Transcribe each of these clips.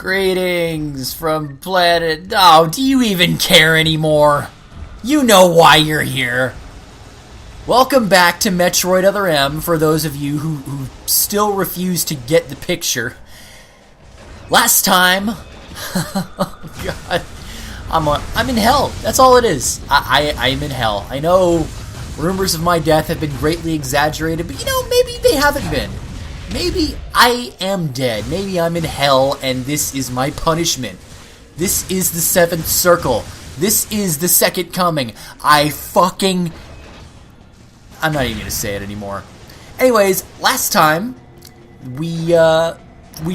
Greetings from planet... Oh, do you even care anymore? You know why you're here. Welcome back to Metroid Other M, for those of you who still refuse to get the picture. Last time... oh, God. I'm in hell. That's all it is. I'm in hell. I know rumors of my death have been greatly exaggerated, but you know, maybe they haven't been. Maybe I am dead. Maybe I'm in hell, and this is my punishment. This is the seventh circle. This is the second coming. I'm not even gonna say it anymore. Anyways, last time we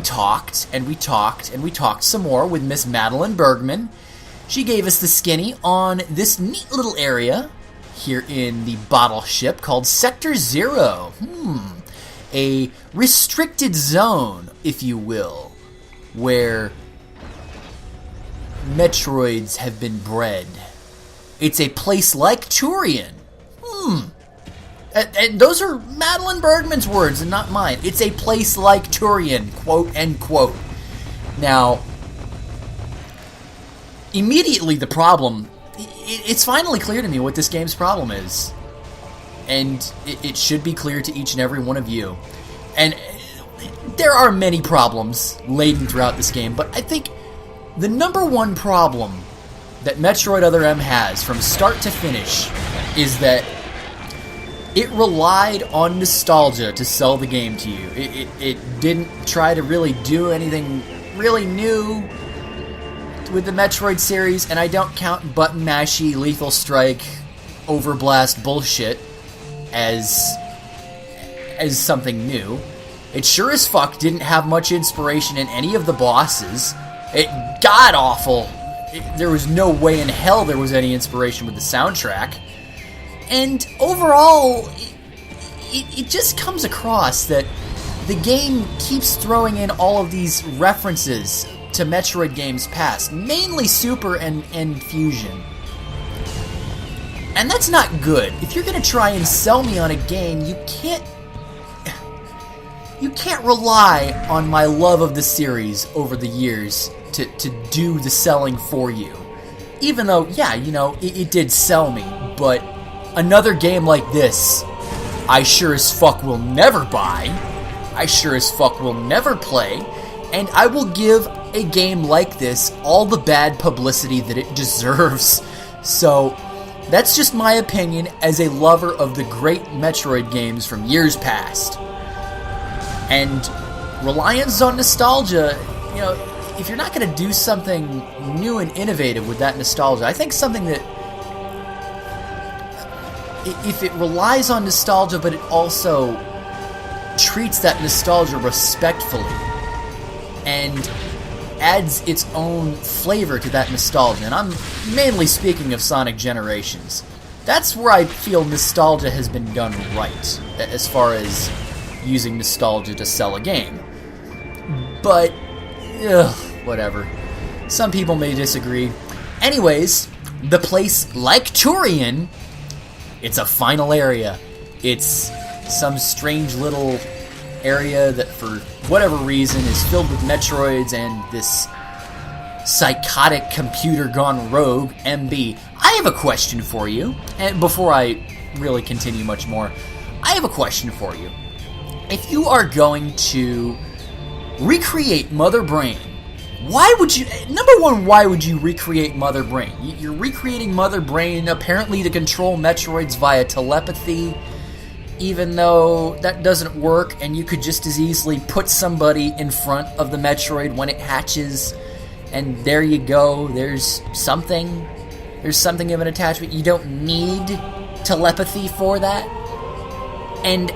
talked and we talked and we talked some more with Miss Madeline Bergman. She gave us the skinny on this neat little area here in the bottle ship called Sector Zer-Oh. A restricted zone, if you will, where Metroids have been bred. It's a place like Turian. And those are Madeline Bergman's words and not mine. It's a place like Turian, quote, end quote. Now, immediately the problem, it's finally clear to me what this game's problem is. And it should be clear to each and every one of you. And there are many problems laden throughout this game, but I think the number one problem that Metroid Other M has from start to finish is that it relied on nostalgia to sell the game to you. It didn't try to really do anything really new with the Metroid series, and I don't count button mashy, lethal strike, overblast bullshit as something new. It sure as fuck didn't have much inspiration in any of the bosses. It god awful. There was no way in hell there was any inspiration with the soundtrack. And overall, it just comes across that the game keeps throwing in all of these references to Metroid games past, mainly Super and Fusion. And that's not good. If you're gonna try and sell me on a game, you can't rely on my love of the series over the years to do the selling for you. Even though, yeah, you know, it did sell me, but another game like this, I sure as fuck will never buy, I sure as fuck will never play, and I will give a game like this all the bad publicity that it deserves. So, that's just my opinion as a lover of the great Metroid games from years past. And reliance on nostalgia, you know, if you're not going to do something new and innovative with that nostalgia, I think something that, if it relies on nostalgia but it also treats that nostalgia respectfully and adds its own flavor to that nostalgia, and I'm mainly speaking of Sonic Generations. That's where I feel nostalgia has been done right, as far as using nostalgia to sell a game. But, whatever. Some people may disagree. Anyways, the place like Turian, it's a final area. It's some strange little area that for whatever reason is filled with Metroids and this psychotic computer gone rogue, MB. I have a question for you, and before I really continue much more, I have a question for you. If you are going to recreate Mother Brain, why would you, number one, why would you recreate Mother Brain? You're recreating Mother Brain apparently to control Metroids via telepathy, even though that doesn't work, and you could just as easily put somebody in front of the Metroid when it hatches, and there you go, there's something of an attachment. You don't need telepathy for that. And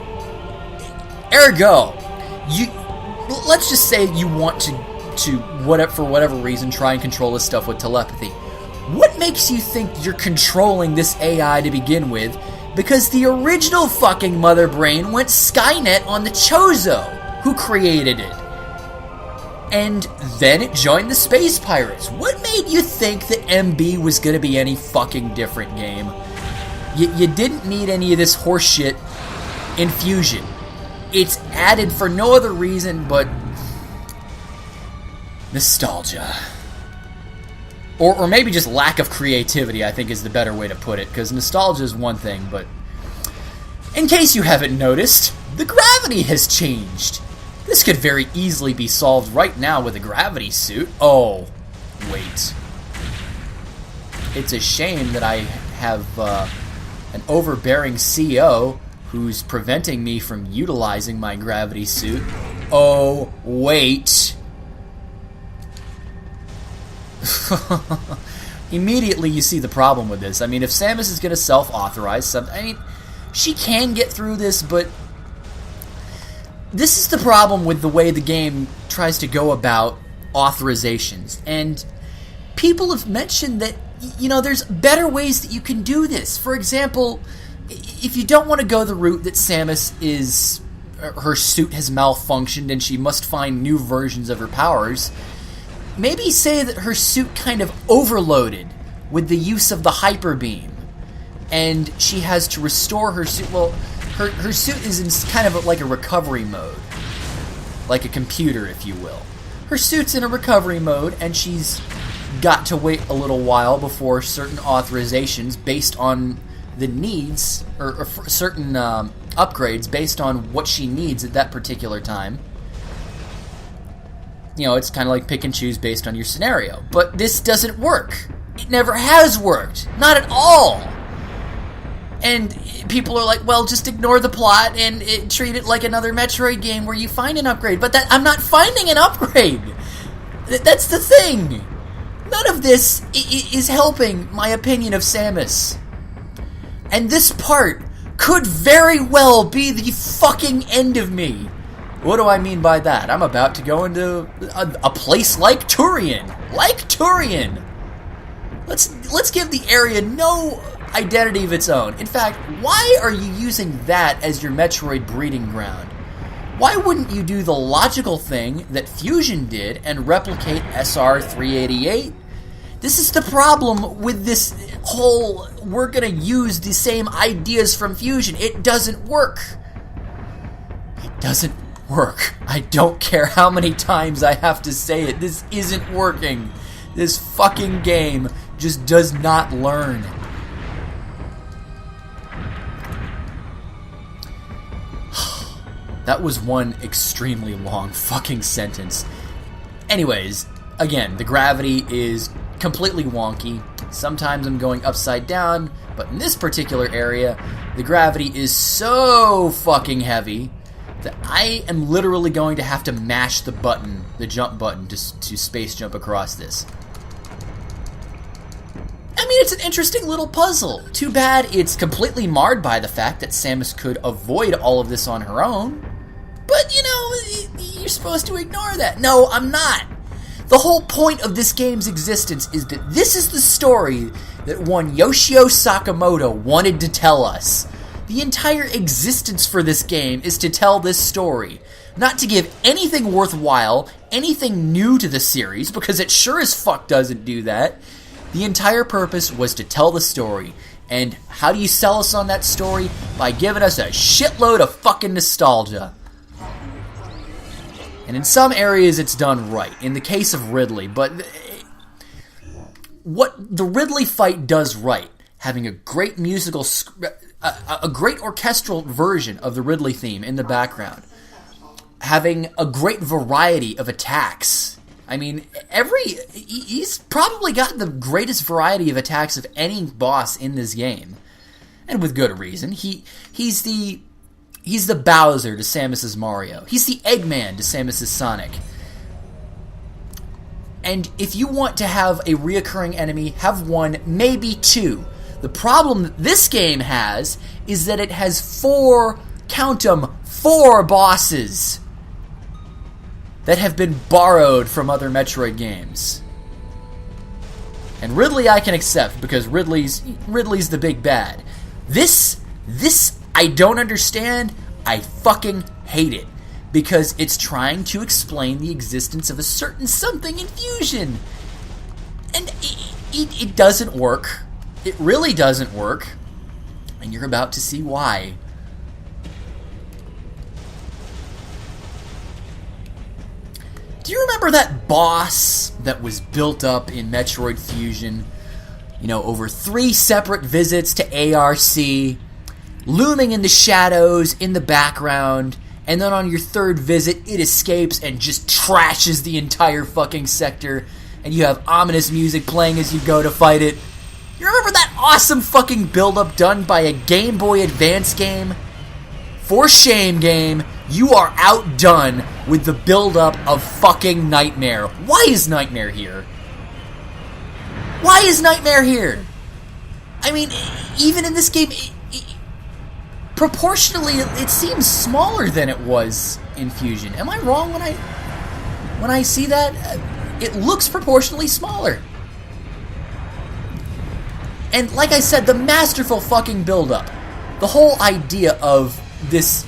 ergo, let's just say you want to for whatever reason, try and control this stuff with telepathy. What makes you think you're controlling this AI to begin with? Because the original fucking Mother Brain went Skynet on the Chozo, who created it. And then it joined the Space Pirates. What made you think that MB was going to be any fucking different game? You didn't need any of this horseshit in Fusion. It's added for no other reason but Nostalgia. Or maybe just lack of creativity, I think is the better way to put it, because nostalgia is one thing, but in case you haven't noticed, the gravity has changed. This could very easily be solved right now with a gravity suit. Oh, wait. It's a shame that I have an overbearing CO who's preventing me from utilizing my gravity suit. Oh, wait. Immediately you see the problem with this. I mean, if Samus is going to self-authorize something, I mean, she can get through this, but this is the problem with the way the game tries to go about authorizations. And people have mentioned that, you know, there's better ways that you can do this. For example, if you don't want to go the route that Samus her suit has malfunctioned and she must find new versions of her powers, maybe say that her suit kind of overloaded with the use of the hyper beam, and she has to restore her suit. Well, her suit is in kind of like a recovery mode, like a computer, if you will. Her suit's in a recovery mode, and she's got to wait a little while before certain authorizations based on the needs, or certain upgrades based on what she needs at that particular time. You know, it's kind of like pick and choose based on your scenario. But this doesn't work. It never has worked. Not at all. And people are like, well, just ignore the plot and treat it like another Metroid game where you find an upgrade. But I'm not finding an upgrade. That's the thing. None of this is helping my opinion of Samus. And this part could very well be the fucking end of me. What do I mean by that? I'm about to go into a place like Turian. Like Turian! Let's give the area no identity of its own. In fact, why are you using that as your Metroid breeding ground? Why wouldn't you do the logical thing that Fusion did and replicate SR-388? This is the problem with this whole, we're gonna use the same ideas from Fusion. It doesn't work. It doesn't work. I don't care how many times I have to say it. This isn't working. This fucking game just does not learn. That was one extremely long fucking sentence. Anyways, again, the gravity is completely wonky. Sometimes I'm going upside down, but in this particular area, the gravity is so fucking heavy that I am literally going to have to mash the button, the jump button, to space jump across this. I mean, it's an interesting little puzzle. Too bad it's completely marred by the fact that Samus could avoid all of this on her own. But, you know, you're supposed to ignore that. No, I'm not. The whole point of this game's existence is that this is the story that one Yoshio Sakamoto wanted to tell us. The entire existence for this game is to tell this story. Not to give anything worthwhile, anything new to the series, because it sure as fuck doesn't do that. The entire purpose was to tell the story. And how do you sell us on that story? By giving us a shitload of fucking nostalgia. And in some areas it's done right. In the case of Ridley. But what the Ridley fight does right, having a great musical, a great orchestral version of the Ridley theme in the background, having a great variety of attacks. I mean, he's probably got the greatest variety of attacks of any boss in this game. And with good reason. He's the Bowser to Samus's Mario. He's the Eggman to Samus's Sonic. And if you want to have a reoccurring enemy, have one, maybe two. The problem that this game has is that it has four bosses that have been borrowed from other Metroid games. And Ridley I can accept, because Ridley's the big bad. This I don't understand. I fucking hate it. Because it's trying to explain the existence of a certain something in Fusion. And it doesn't work. It really doesn't work. And you're about to see why. Do you remember that boss that was built up in Metroid Fusion? You know, over 3 separate visits to ARC, looming in the shadows, in the background, and then on your 3rd visit, it escapes and just trashes the entire fucking sector, and you have ominous music playing as you go to fight it. You remember that awesome fucking build-up done by a Game Boy Advance game? For shame, game, you are outdone with the build-up of fucking Nightmare. Why is Nightmare here? Why is Nightmare here? I mean, even in this game, proportionally, it seems smaller than it was in Fusion. Am I wrong when I see that? It looks proportionally smaller. And like I said, the masterful fucking build-up. The whole idea of this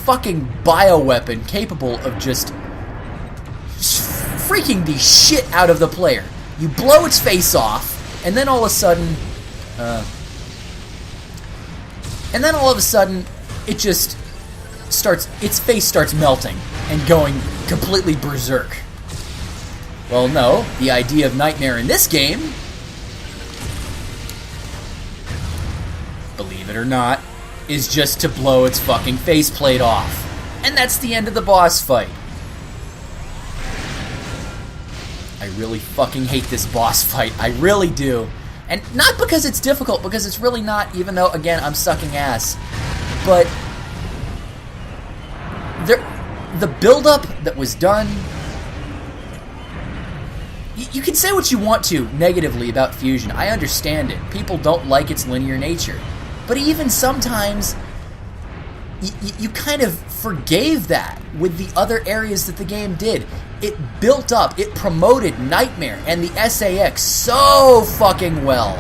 fucking bioweapon capable of just freaking the shit out of the player. You blow its face off, and then all of a sudden, it just starts, its face starts melting and going completely berserk. Well, no, the idea of Nightmare in this game, believe it or not, is just to blow its fucking faceplate off. And that's the end of the boss fight. I really fucking hate this boss fight. I really do. And not because it's difficult, because it's really not, even though, again, I'm sucking ass. But the build-up that was done... You can say what you want to negatively about Fusion. I understand it. People don't like its linear nature. But even sometimes, you kind of forgave that with the other areas that the game did. It built up, it promoted Nightmare and the SAX so fucking well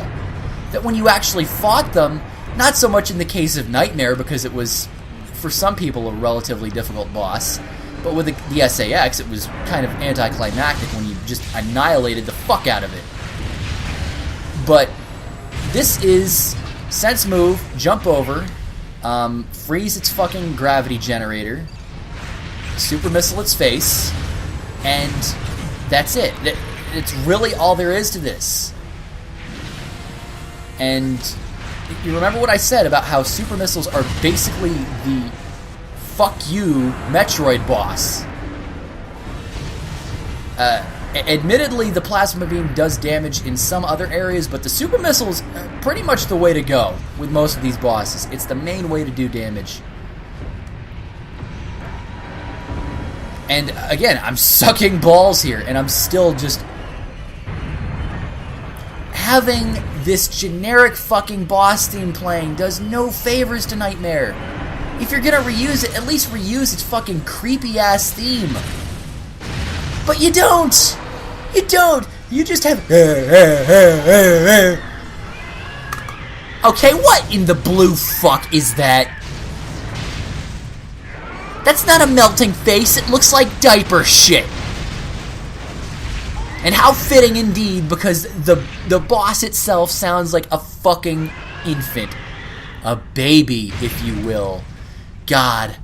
that when you actually fought them, not so much in the case of Nightmare because it was, for some people, a relatively difficult boss, but with the SAX, it was kind of anticlimactic when you just annihilated the fuck out of it. But this is sense move, jump over, freeze its fucking gravity generator, super missile its face, and that's it. It's really all there is to this. And you remember what I said about how super missiles are basically the fuck you Metroid boss. Admittedly, the plasma beam does damage in some other areas, but the super missiles are pretty much the way to go with most of these bosses. It's the main way to do damage. And again, I'm sucking balls here, and I'm still just... Having this generic fucking boss theme playing does no favors to Nightmare. If you're gonna reuse it, at least reuse its fucking creepy-ass theme. But you don't! You don't! You just have... Okay, what in the blue fuck is that? That's not a melting face, it looks like diaper shit. And how fitting indeed, because the boss itself sounds like a fucking infant. A baby, if you will. God.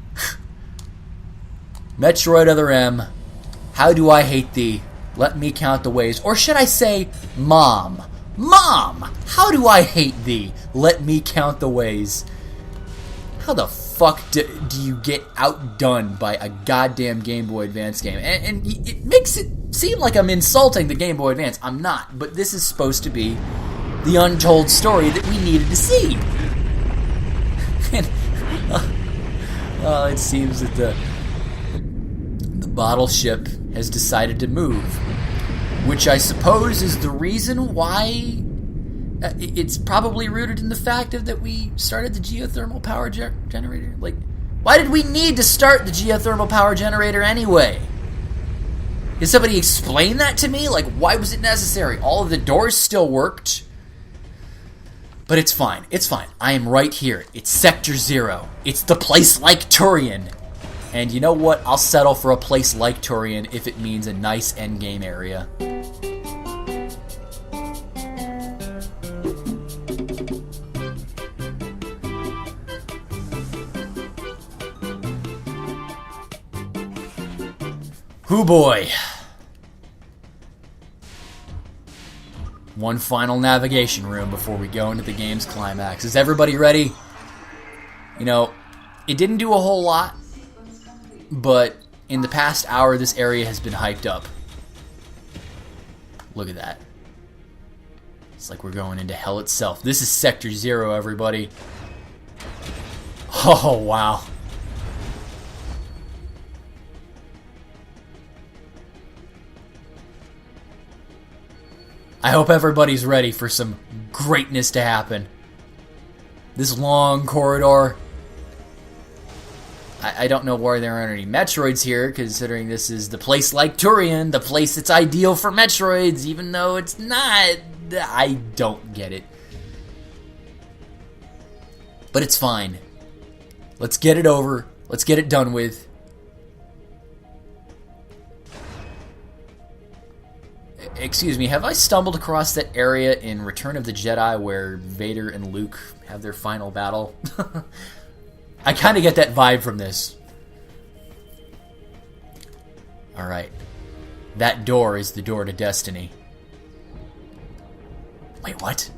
Metroid Other M, how do I hate thee? Let me count the ways. Or should I say, Mom? Mom! How do I hate thee? Let me count the ways. How the fuck do you get outdone by a goddamn Game Boy Advance game? And it makes it seem like I'm insulting the Game Boy Advance. I'm not, but this is supposed to be the untold story that we needed to see. And, well, it seems that the bottle ship has decided to move, which I suppose is the reason why it's probably rooted in the fact that we started the geothermal power generator. Like, why did we need to start the geothermal power generator anyway? Can somebody explain that to me? Like, why was it necessary? All of the doors still worked. But it's fine. It's fine. I am right here. It's Sector 0. It's the place like Turian. And you know what? I'll settle for a place like Turian if it means a nice endgame area. Hoo boy. One final navigation room before we go into the game's climax. Is everybody ready? You know, it didn't do a whole lot, but in the past hour, this area has been hyped up. Look at that. It's like we're going into hell itself. This is Sector Zero, everybody. Oh, wow. I hope everybody's ready for some greatness to happen. This long corridor. I don't know why there aren't any Metroids here, considering this is the place like Turian, the place that's ideal for Metroids, even though it's not. I don't get it. But it's fine. Let's get it over. Let's get it done with. Excuse me, have I stumbled across that area in Return of the Jedi where Vader and Luke have their final battle? I kind of get that vibe from this. Alright. That door is the door to destiny. Wait, what?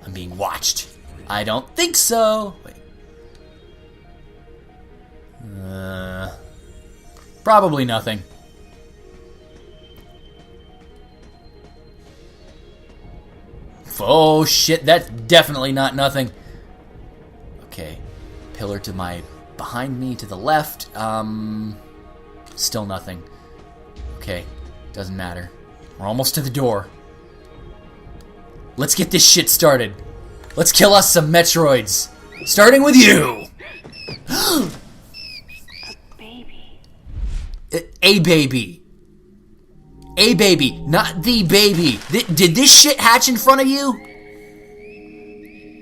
I'm being watched. I don't think so. Wait. Probably nothing. Oh shit, that's definitely not nothing. Okay. Pillar to my behind me to the left. Still nothing. Okay. Doesn't matter. We're almost to the door. Let's get this shit started. Let's kill us some Metroids. Starting with you. A baby. A baby. A baby, not the baby. Did this shit hatch in front of you?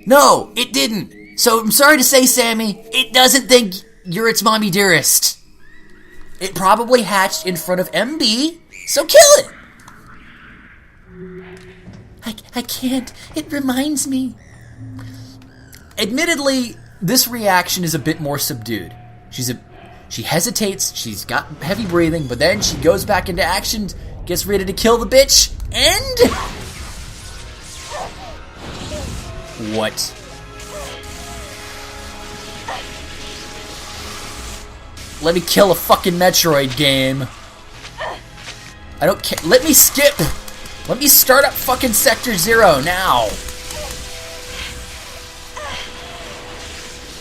No, it didn't. So I'm sorry to say, Sammy, it doesn't think you're its mommy dearest. It probably hatched in front of MB, so kill it. I can't. It reminds me. Admittedly, this reaction is a bit more subdued. She hesitates, she's got heavy breathing, but then she goes back into action, gets ready to kill the bitch, and... What? Let me kill a fucking Metroid game. I don't care. Let me skip. Let me start up fucking Sector Zero now.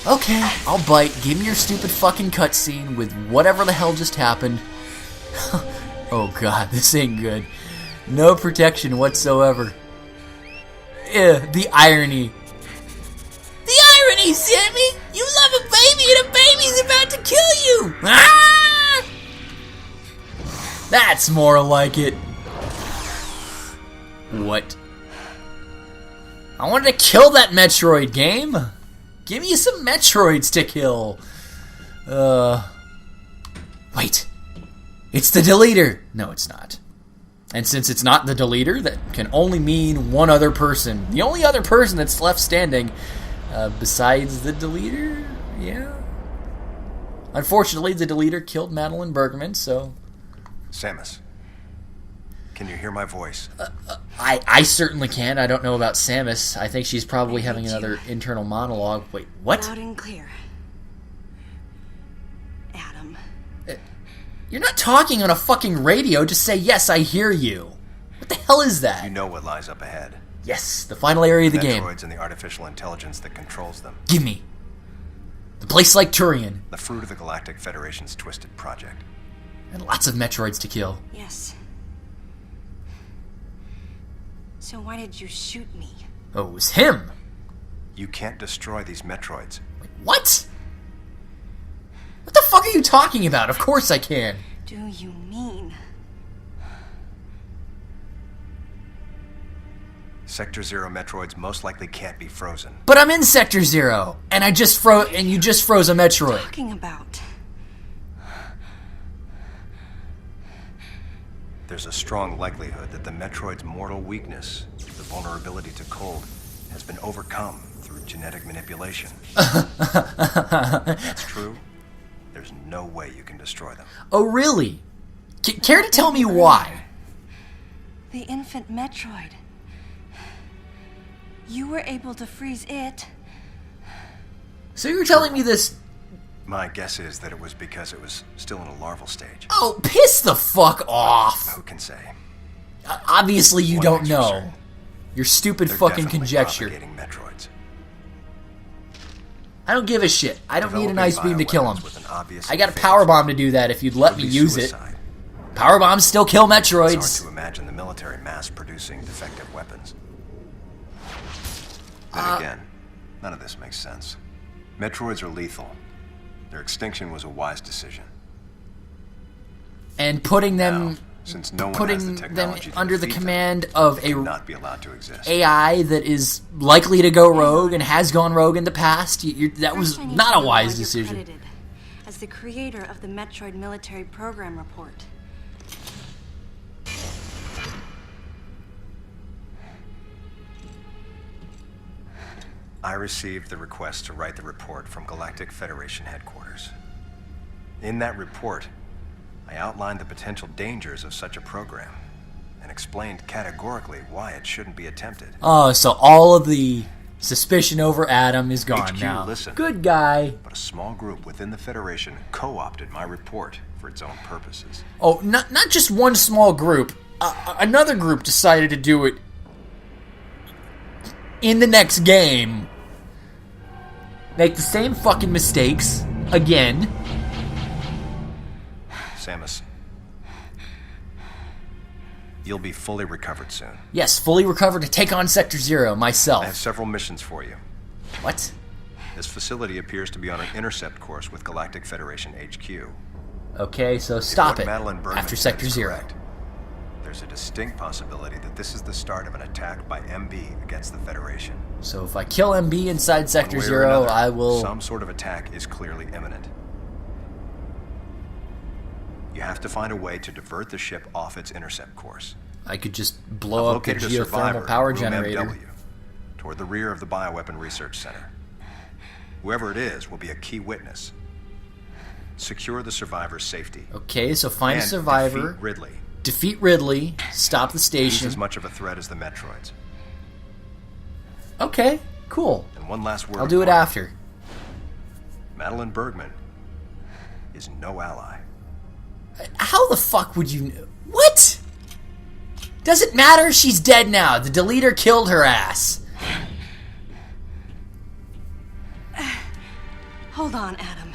Okay, I'll bite. Give me your stupid fucking cutscene with whatever the hell just happened. Oh god, this ain't good. No protection whatsoever. The irony. The irony, Sammy! You love a baby and a baby's about to kill you! Ah! That's more like it. What? I wanted to kill that Metroid game. Give me some Metroids to kill. Wait. It's the deleter. No, it's not. And since it's not the deleter, that can only mean one other person. The only other person that's left standing, besides the deleter, yeah. Unfortunately, the deleter killed Madeline Bergman, so... Samus, can you hear my voice? I certainly can. I don't know about Samus. I think she's probably having another internal monologue. Wait, what? Loud and clear. Adam. You're not talking on a fucking radio. Just say, yes, I hear you. What the hell is that? You know what lies up ahead. Yes, the final area of the game. Metroids and the artificial intelligence that controls them. Give me. The place like Turian. The fruit of the Galactic Federation's twisted project. And lots of Metroids to kill. Yes. So why did you shoot me? Oh, it was him. You can't destroy these Metroids. Wait, what? What the fuck are you talking about? Of course I can. Do you mean? Sector Zero Metroids most likely can't be frozen. But I'm in Sector Zero, and I just froze, and you just froze a Metroid. What are you talking about? There's a strong likelihood that the Metroid's mortal weakness, the vulnerability to cold, has been overcome through genetic manipulation. If that's true, there's no way you can destroy them. Oh, really? Care to tell me why? The infant Metroid. You were able to freeze it. So you're telling me this... My guess is that it was because it was still in a larval stage. Oh, piss the fuck off! Who can say? Obviously you One don't thing's for know. certain. Your stupid They're fucking definitely conjecture. propagating Metroids. I don't give a shit. I don't need an ice beam to kill him. With an obvious I got a phase power bomb to do that if you'd let would me be use it. suicide. Power bombs still kill It's hard Metroids. to imagine the military mass-producing defective weapons. Then again, none of this makes sense. Metroids are lethal. Their extinction was a wise decision. And putting them... Now, since no one has putting the them technology to under the defeat them, command of they a cannot be allowed to exist. AI that is likely to go rogue and has gone rogue in the past, that was First, I need not to a know wise why you're decision. credited as the creator of the Metroid Military Program Report. I received the request to write the report from Galactic Federation headquarters. In that report, I outlined the potential dangers of such a program and explained categorically why it shouldn't be attempted. Oh, so all of the suspicion over Adam is gone HQ now. listened. Good guy. But a small group within the Federation co-opted my report for its own purposes. Oh, not just one small group. Another group decided to do it in the next game. Make the same fucking mistakes again. Samus, you'll be fully recovered soon. Yes, fully recovered to take on Sector Zero I have myself. several missions for you. What? This facility appears to be on an intercept course with Galactic Federation HQ. Okay, so stop What it Madeline Bergman after said Sector is Zero. correct. There's a distinct possibility that this is the start of an attack by MB against the Federation. So if I kill MB inside Sector One way or Zero, another, I will... Some sort of attack is clearly imminent. You have to find a way to divert the ship off its intercept course. I could just blow I've up the located a survivor geothermal power in room generator. MW, toward the rear of the Bioweapon Research Center. Whoever it is will be a key witness. Secure the survivor's safety. Okay, so find a And survivor, defeat Ridley. defeat Ridley, stop the He's station. as much of a threat as the Metroids. Okay, cool. And one last word. I'll of do it warning. after. Madeline Bergman is no ally. How the fuck would you know? What? Doesn't matter, she's dead now. The deleter killed her ass. Hold on, Adam.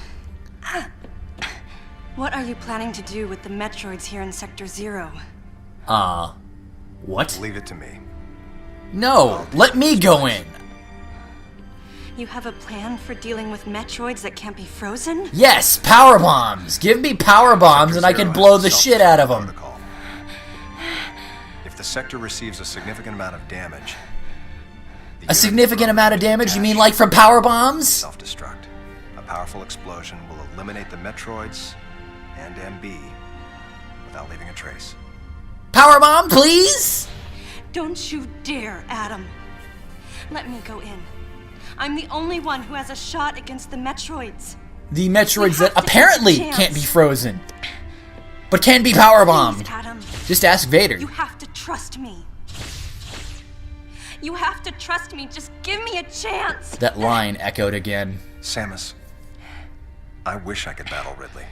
What are you planning to do with the Metroids here in Sector Zero? What? Leave it to me. No, let me go in. You have a plan for dealing with Metroids that can't be frozen? Yes, power bombs. Give me power bombs and I can blow the shit out of them. Protocol. If the sector receives a significant amount of damage, A significant amount of damage? You mean like from power bombs? self-destruct. A powerful explosion will eliminate the Metroids and MB without leaving a trace. Power bomb, please? Don't you dare, Adam. Let me go in. I'm the only one who has a shot against the Metroids. The Metroids We that have to apparently take a chance. can't be frozen, but can be power bombed. Please, Adam. Just ask Vader. You have to trust me. You have to trust me. Just give me a chance. That line echoed again. Samus, I wish I could battle Ridley,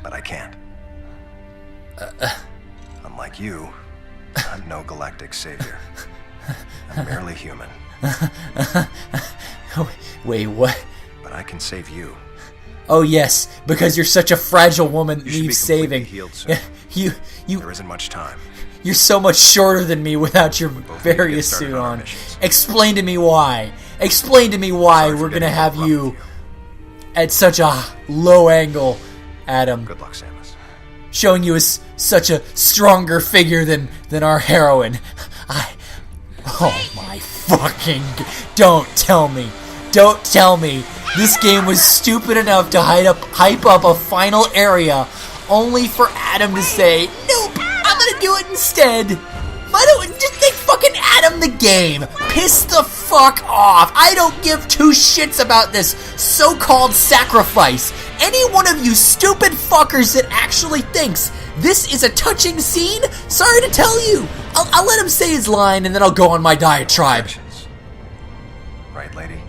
but I can't. Unlike you, I'm no galactic savior. I'm merely human, Wait, what? but I can save you. Oh yes, because you're such a fragile woman that You should be needs completely saving. healed soon. You, There isn't much time. you're so much shorter than me without your need to get various started suit on our on. missions. Explain to me why. Explain to me why Sorry for we're gonna getting have rough you with at such a low angle, Adam. Good luck, Samus. Showing you as such a stronger figure than our heroine. Oh my fucking... Don't tell me. Don't tell me. This game was stupid enough to hype up a final area only for Adam to say, nope, I'm gonna do it instead. Why don't just make fucking Adam the game? Piss the fuck off. I don't give two shits about this so-called sacrifice. any one of you stupid fuckers that actually thinks this is a touching scene, sorry to tell you. I'll let him say his line and then I'll go on my diatribe. Objections. Right, lady?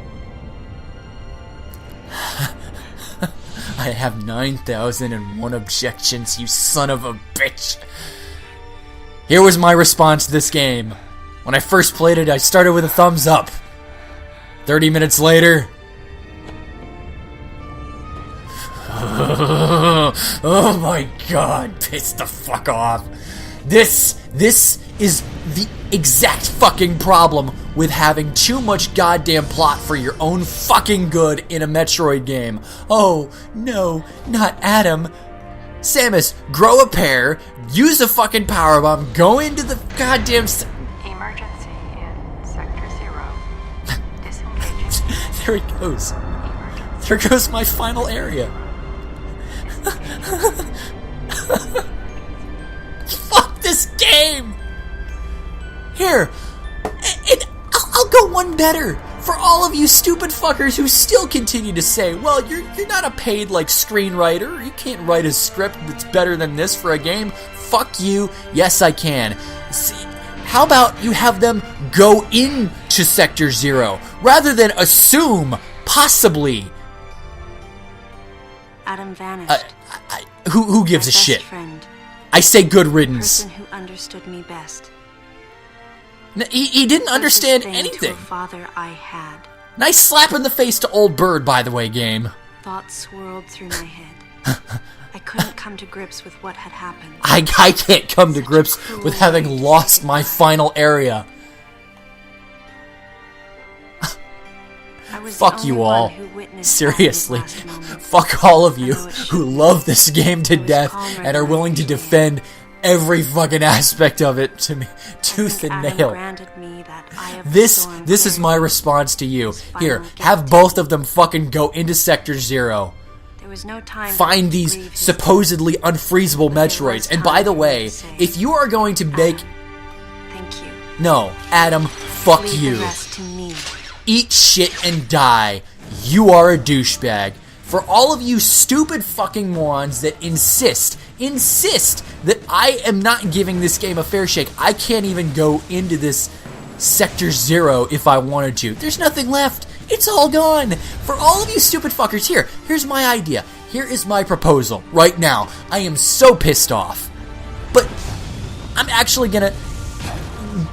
I have 9,001 objections, you son of a bitch. Here was my response to this game. When I first played it, I started with a thumbs up. 30 minutes later... oh my god, piss the fuck off. This is the exact fucking problem with having too much goddamn plot for your own fucking good in a Metroid game. Oh, no, not Adam. Samus, grow a pair, use a fucking power bomb, go into the goddamn... Emergency in Sector 0. Disengaging. There it goes. There goes my final area. Fuck this game! Here, and I'll go one better. For all of you stupid fuckers who still continue to say, well, you're not a paid, like, screenwriter. You can't write a script that's better than this for a game. Fuck you. Yes, I can. See, how about you have them go into Sector 0 rather than assume, possibly... Adam vanished. Who gives a My best shit? Friend, I say good the riddance. person who understood me best. He didn't understand Closest thing anything. To a father I had. Nice slap in the face to old bird, by the way, game. Thoughts swirled through my head. I couldn't come to grips with what had happened. I can't come to grips with having lost my final area. I was Fuck the you only all. one who witnessed Seriously. Adam's last moments. Fuck all of you I know it who shouldn't. love this game to I was death calmer and are than willing I to became. defend every fucking aspect of it to me, I tooth think and Adam nail. granted me that eye of the This storm is my clearing. response to you. His final Here, gift. have both of them fucking go into Sector 0. There was no time Find to these grieve his supposedly unfreezable But there Metroids. was And by the time for way, me to say, if you are going to make... Adam, thank you. No, Adam, fuck Leave you. the rest to me. Eat shit and die. You are a douchebag. For all of you stupid fucking morons that insist that I am not giving this game a fair shake, I can't even go into this Sector 0 if I wanted to. There's nothing left. It's all gone. For all of you stupid fuckers, here's my idea. Here is my proposal right now. I am so pissed off. But I'm actually gonna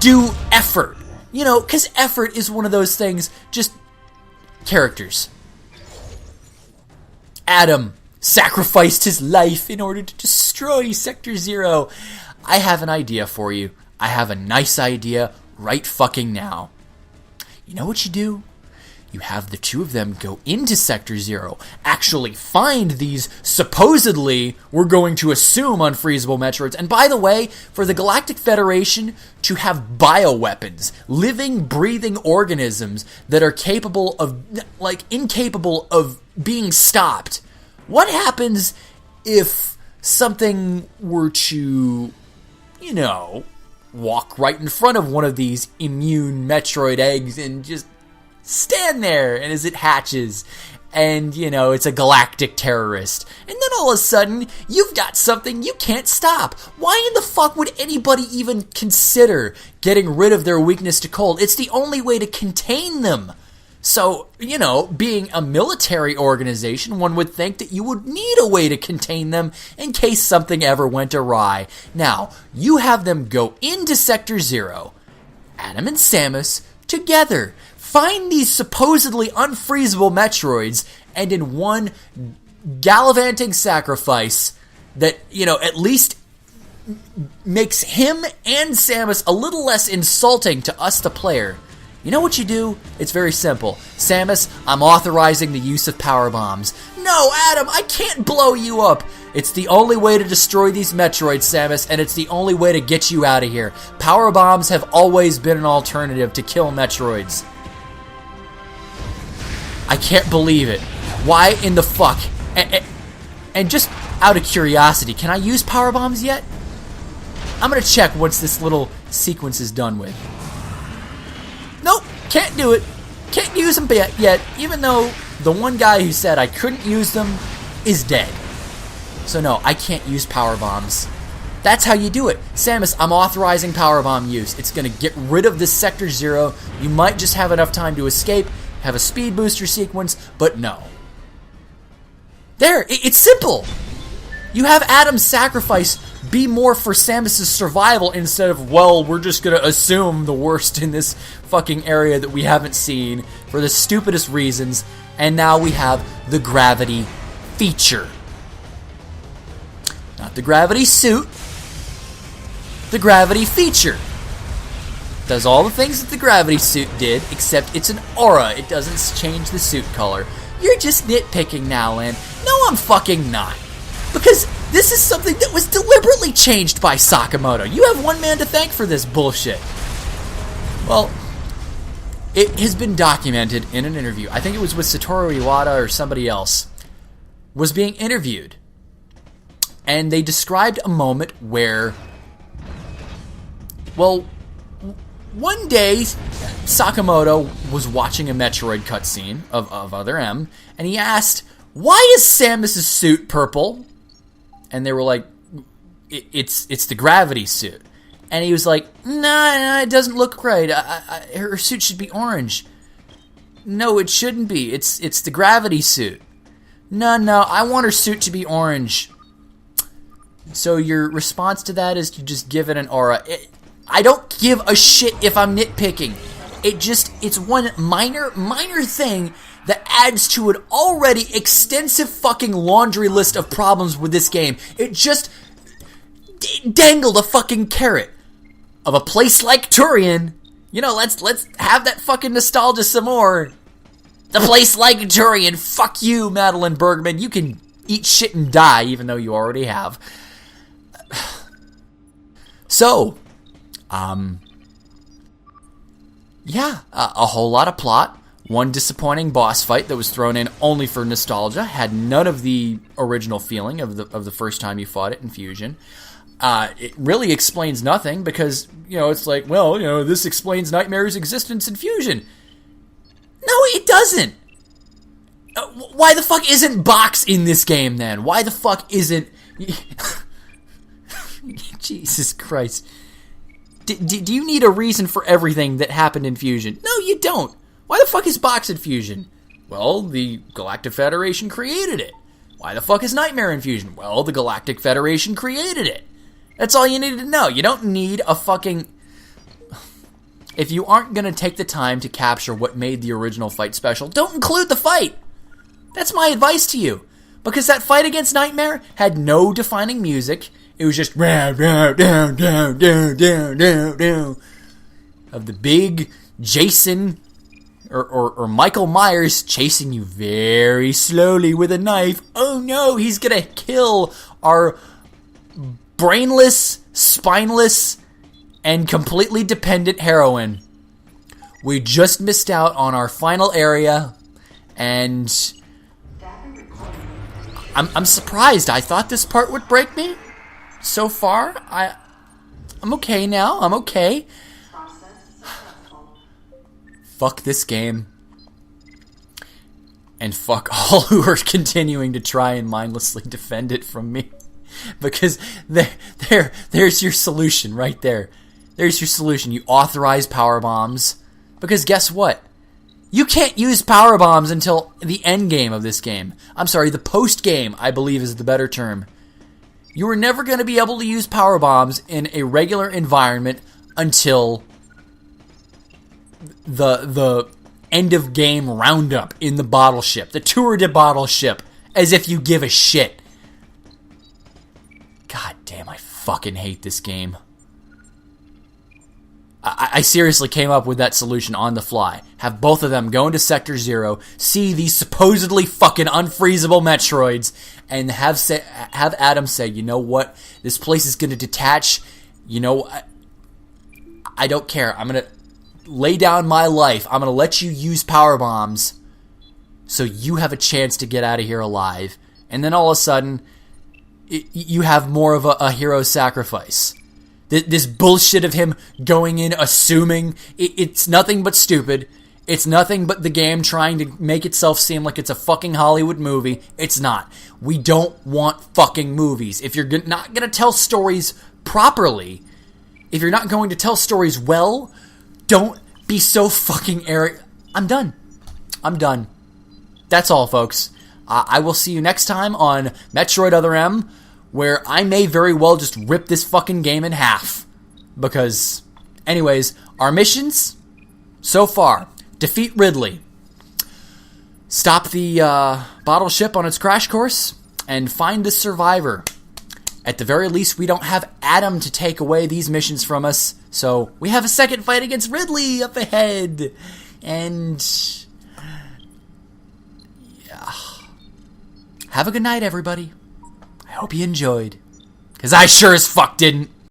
do effort. You know, because effort is one of those things, just characters. Adam sacrificed his life in order to destroy Sector 0. I have an idea for you. I have a nice idea right fucking now. You know what you do? You have the two of them go into Sector 0, actually find these supposedly, we're going to assume, unfreezable Metroids. And by the way, for the Galactic Federation to have bioweapons, living, breathing organisms that are capable of, like, incapable of being stopped. What happens if something were to, you know, walk right in front of one of these immune Metroid eggs and just stand there, and as it hatches, and, you know, it's a galactic terrorist, and then all of a sudden, you've got something you can't stop. Why in the fuck would anybody even consider getting rid of their weakness to cold? It's the only way to contain them. So, you know, being a military organization, one would think that you would need a way to contain them in case something ever went awry. Now, you have them go into Sector 0, Adam and Samus, together. Find these supposedly unfreezable Metroids, and in one gallivanting sacrifice that, you know, at least makes him and Samus a little less insulting to us, the player. You know what you do? It's very simple. Samus, I'm authorizing the use of power bombs. No, Adam, I can't blow you up. It's the only way to destroy these Metroids, Samus, and it's the only way to get you out of here. Power bombs have always been an alternative to kill Metroids. I can't believe it. Why in the fuck? And just out of curiosity, can I use power bombs yet? I'm gonna check once this little sequence is done with. Nope, can't do it. Can't use them yet, even though the one guy who said I couldn't use them is dead. So no, I can't use power bombs. That's how you do it. Samus, I'm authorizing power bomb use. It's going to get rid of this Sector 0. You might just have enough time to escape, have a speed booster sequence, but no. There, it's simple. You have Adam's sacrifice be more for Samus's survival instead of, well, we're just going to assume the worst in this fucking area that we haven't seen for the stupidest reasons, and now we have the gravity feature. Not the gravity suit, the gravity feature. Does all the things that the gravity suit did, except it's an aura. It doesn't change the suit color. You're just nitpicking now, Lan. No, I'm fucking not. Because this is something that was deliberately changed by Sakamoto. You have one man to thank for this bullshit. Well, it has been documented in an interview. I think it was with Satoru Iwata or somebody else. Was being interviewed. And they described a moment where, well, one day Sakamoto was watching a Metroid cutscene of Other M, and he asked, "Why is Samus's suit purple?" And they were like, "It's the gravity suit." And he was like, "Nah, it doesn't look right. Her suit should be orange." "No, it shouldn't be. It's the gravity suit." No, I want her suit to be orange." So your response to that is to just give it an aura. I don't give a shit if I'm nitpicking. It's one minor thing that adds to an already extensive fucking laundry list of problems with this game. It just dangled a fucking carrot of a place like Turian. You know, let's have that fucking nostalgia some more. The place like Turian. Fuck you, Madeline Bergman. You can eat shit and die, even though you already have. So, yeah, a whole lot of plot. One disappointing boss fight that was thrown in only for nostalgia. Had none of the original feeling of the first time you fought it in Fusion. It really explains nothing because, you know, it's like, well, you know, this explains Nightmare's existence in Fusion. No, it doesn't. Why the fuck isn't Box in this game then? Why the fuck isn't... Jesus Christ. Do you need a reason for everything that happened in Fusion? No, you don't. Why the fuck is Box in Fusion? Well, the Galactic Federation created it. Why the fuck is Nightmare in Fusion? Well, the Galactic Federation created it. That's all you needed to know. You don't need a fucking... If you aren't going to take the time to capture what made the original fight special, don't include the fight. That's my advice to you. Because that fight against Nightmare had no defining music. It was just down, down, down, down, down, down, of the big Jason or Michael Myers chasing you very slowly with a knife. Oh no, he's gonna kill our brainless, spineless, and completely dependent heroine. We just missed out on our final area, and I'm surprised. I thought this part would break me. So far, I'm okay now. I'm okay. Fuck this game. And fuck all who are continuing to try and mindlessly defend it from me. Because there's your solution right there. There's your solution. You authorize power bombs. Because guess what? You can't use power bombs until the end game of this game. I'm sorry, the post game, I believe, is the better term. You are never going to be able to use power bombs in a regular environment until the end of game roundup in the bottle ship, the Tour de Bottle ship, as if you give a shit. God damn, I fucking hate this game. I seriously came up with that solution on the fly. Have both of them go into Sector 0, see these supposedly fucking unfreezable Metroids, and have Adam say, you know what, this place is going to detach, you know, I don't care, I'm going to lay down my life, I'm going to let you use power bombs, so you have a chance to get out of here alive. And then all of a sudden, you have more of a hero sacrifice. This bullshit of him going in assuming it's nothing but stupid. It's nothing but the game trying to make itself seem like it's a fucking Hollywood movie. It's not. We don't want fucking movies. If you're not going to tell stories properly, if you're not going to tell stories well, don't be so fucking arrogant. I'm done. That's all, folks. I will see you next time on Metroid Other M, where I may very well just rip this fucking game in half. Because, anyways, our missions so far: defeat Ridley, stop the bottle ship on its crash course, and find the survivor. At the very least, we don't have Adam to take away these missions from us, so we have a second fight against Ridley up ahead. And yeah. Have a good night, everybody. I hope you enjoyed, because I sure as fuck didn't.